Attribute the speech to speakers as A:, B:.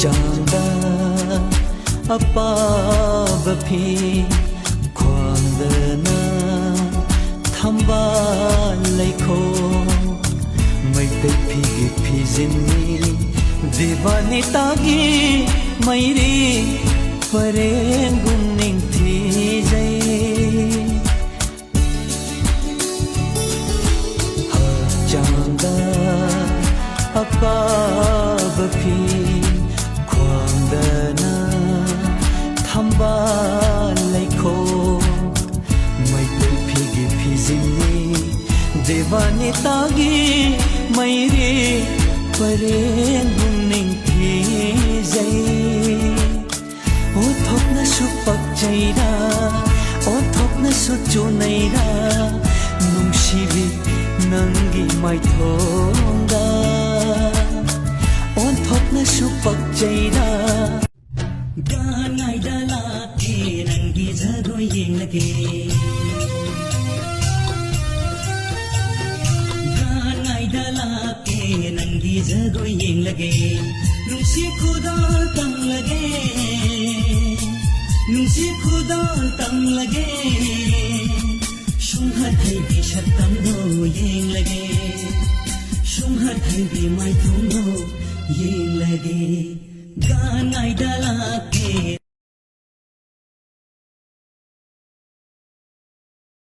A: ꯍꯛꯆꯥꯡꯗ ꯑꯄꯥꯕ ꯐꯤ ꯈ꯭ꯋꯥꯡꯗꯅ ꯊꯝꯕ ꯂꯩꯈꯣꯛ ꯃꯩꯇꯩ ꯐꯤꯒꯤ ꯐꯤꯖꯤꯟꯅꯤ ꯗꯤꯕꯥꯅꯤꯇꯥꯒꯤ ꯃꯩꯔꯤ ꯄꯔꯦꯡꯒꯨꯝ ꯅꯤꯡꯊꯤꯖꯩ ꯍꯛꯆꯥꯡꯗ ꯑꯄꯥꯕ ꯐꯤ ꯈ꯭ꯋꯥꯡꯗꯅ ꯊꯝꯕ ꯂꯩꯈꯣꯛ ꯃꯩꯇꯩ ꯐꯤꯒꯤ ꯐꯤꯖꯤꯟꯅꯤ ꯗꯤꯕꯥꯅꯤꯇꯥꯒꯤ ꯃꯩꯔꯤ ꯄꯔꯦꯡꯒꯨꯝ ꯅꯤꯡꯊꯤꯖꯩ ꯑꯣꯟꯊꯣꯛꯅꯁꯨ ꯄꯛꯆꯩꯔꯥ ꯑꯣꯟꯊꯣꯛꯅꯁꯨ ꯆꯨꯅꯩꯔꯥ ꯅꯨꯡꯁꯤꯕꯤ ꯅꯪꯒꯤ ꯃꯥꯏꯊꯣꯡꯗ ꯑꯣꯟꯊꯣꯛꯅꯁꯨ ꯄꯛꯆꯩꯔꯥ ꯒꯥꯟꯉꯥꯏꯗ ꯂꯥꯛꯀꯦ ꯅꯪꯒꯤ ꯖꯒꯣꯏ ꯌꯦꯡꯂꯒꯦ ꯒꯥꯟꯉꯥꯏꯗ ꯂꯥꯛꯀꯦ ꯅꯪꯒꯤ ꯖꯒꯣꯏ ꯌꯦꯡꯂꯒꯦ ꯅꯨꯡꯁꯤ ꯈꯨꯗꯣꯜ ꯇꯝꯂꯒꯦ ꯅꯨꯡꯁꯤ ꯈꯨꯗꯣꯜ ꯇꯝꯂꯒꯦ ꯁꯨꯝꯍꯠꯍꯩꯕꯤ ꯁꯛꯇꯝꯗꯣ ꯌꯦꯡꯂꯒꯦ ꯁꯨꯝꯍꯠꯍꯩꯕꯤ ꯃꯥꯏꯊꯣꯡꯗꯣ ꯌꯦꯡꯂꯒꯦ ꯒꯥꯟꯉꯥꯏꯗ ꯂꯥꯛꯀꯦ